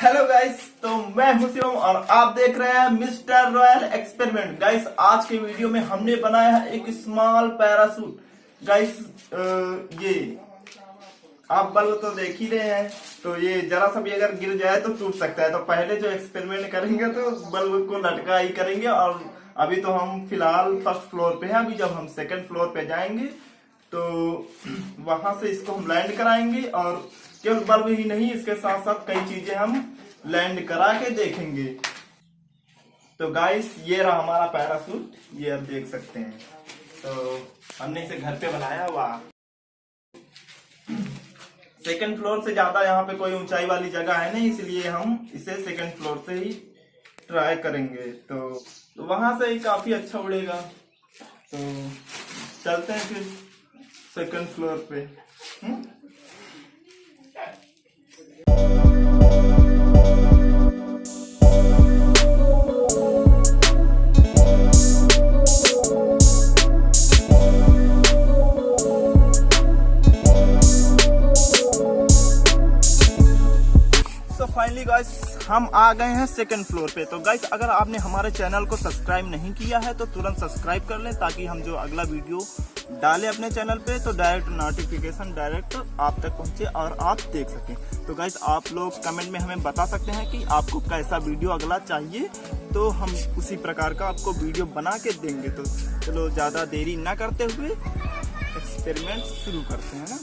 Hello guys, तो मैं हूं शिवम और आप देख रहे हैं मिस्टर रॉयल एक्सपेरिमेंट। गाइस आज के वीडियो में हमने बनाया है एक स्मॉल पैरासूट। गाइस ये आप बल्ब तो देख ही रहे हैं, तो ये जरा सा भी अगर गिर जाए तो टूट सकता है। तो पहले जो एक्सपेरिमेंट करेंगे तो बल्ब को लटका ही करेंगे। और अभी तो हम फिलहाल फर्स्ट फ्लोर पे हैं। अभी जब हम सेकंड फ्लोर पे जाएंगे तो वहां से इसको हम लैंड कराएंगे। और केवल बल्ब ही नहीं, इसके साथ साथ कई चीजें हम लैंड करा के देखेंगे। तो गाइस ये रहा हमारा पैरासूट, ये आप देख सकते हैं। तो हमने इसे घर पे बनाया हुआ। सेकंड फ्लोर से ज्यादा यहाँ पे कोई ऊंचाई वाली जगह है नहीं, इसलिए हम इसे सेकंड फ्लोर से ही ट्राई करेंगे। तो वहां से ही काफी अच्छा उड़ेगा। तो चलते हैं फिर सेकंड फ्लोर पे। फाइनली गाइस हम आ गए हैं सेकंड फ्लोर पे। तो गाइस अगर आपने हमारे चैनल को सब्सक्राइब नहीं किया है तो तुरंत सब्सक्राइब कर लें, ताकि हम जो अगला वीडियो डालें अपने चैनल पे तो डायरेक्ट नोटिफिकेशन डायरेक्ट आप तक पहुंचे और आप देख सकें। तो गाइस आप लोग कमेंट में हमें बता सकते हैं कि आपको कैसा वीडियो अगला चाहिए, तो हम उसी प्रकार का आपको वीडियो बना के देंगे। तो चलो ज़्यादा देरी ना करते हुए एक्सपेरिमेंट शुरू करते हैं ना।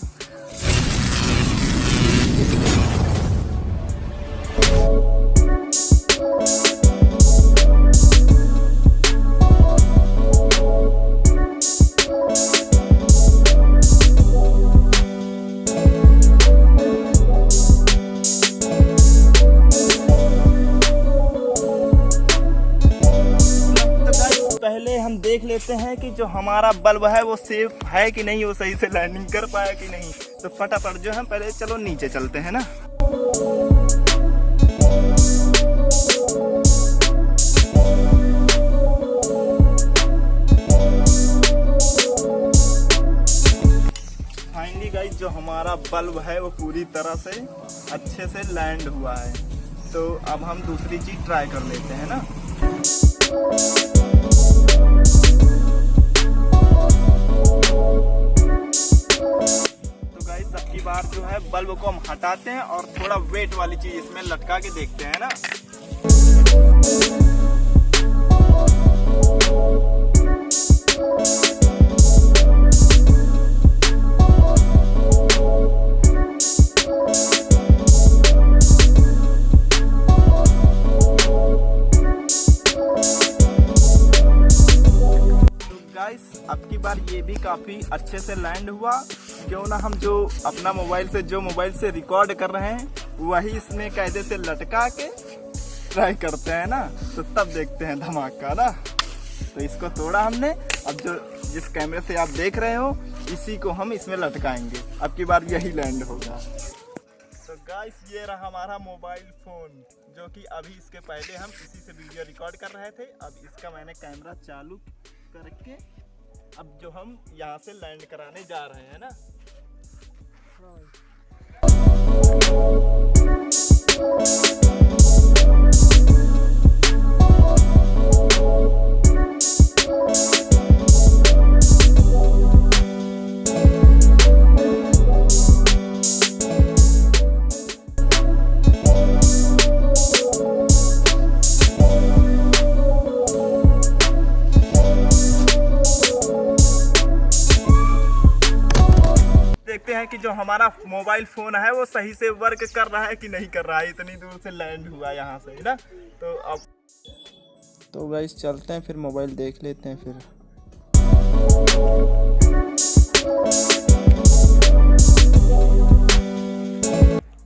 पहले हम देख लेते हैं कि जो हमारा बल्ब है वो सेफ है कि नहीं, वो सही से लैंडिंग कर पाया कि नहीं। तो फटाफट जो है पहले चलो नीचे चलते हैं ना। फाइनली गाइस जो हमारा बल्ब है वो पूरी तरह से अच्छे से लैंड हुआ है। तो अब हम दूसरी चीज ट्राई कर लेते हैं ना। तो गाइस अब की बार जो है बल्ब को हम हटाते हैं और थोड़ा वेट वाली चीज इसमें लटका के देखते हैं ना। अब की बार ये भी काफी अच्छे से लैंड हुआ। क्यों ना हम जो अपना मोबाइल से रिकॉर्ड कर रहे हैं वही इसमें कायदे से लटका के ट्राई करते हैं ना। तो तब देखते हैं धमाका ना। तो इसको तोड़ा हमने। अब जो जिस कैमरे से आप देख रहे हो इसी को हम इसमें लटकाएंगे। अब की बार यही लैंड होगा। तो गाइस ये रहा हमारा मोबाइल फोन, जो कि अभी इसके पहले हम किसी से वीडियो रिकॉर्ड कर रहे थे। अब इसका मैंने कैमरा चालू करके अब जो हम यहाँ से लैंड कराने जा रहे हैं ना। देखते हैं कि जो हमारा मोबाइल फोन है वो सही से वर्क कर रहा है कि नहीं कर रहा है। इतनी दूर से लैंड हुआ यहाँ से ना। तो अब तो गाइस चलते हैं फिर मोबाइल देख लेते हैं फिर।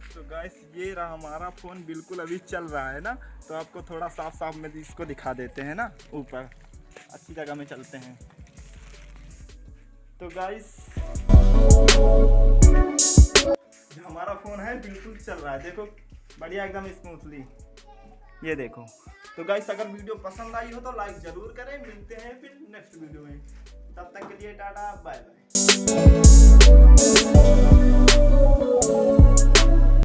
तो गाइस ये रहा हमारा फोन, बिल्कुल अभी चल रहा है ना। तो आपको थोड़ा साफ साफ में इसको दिखा देते हैं ना। ऊपर अच्छी जगह में चलते हैं। तो गाइस जो हमारा फोन है बिल्कुल चल रहा है, देखो बढ़िया एकदम स्मूथली, ये देखो। तो गाइस अगर वीडियो पसंद आई हो तो लाइक जरूर करें। मिलते हैं फिर नेक्स्ट वीडियो में, तब तक के लिए टाटा बाय बाय।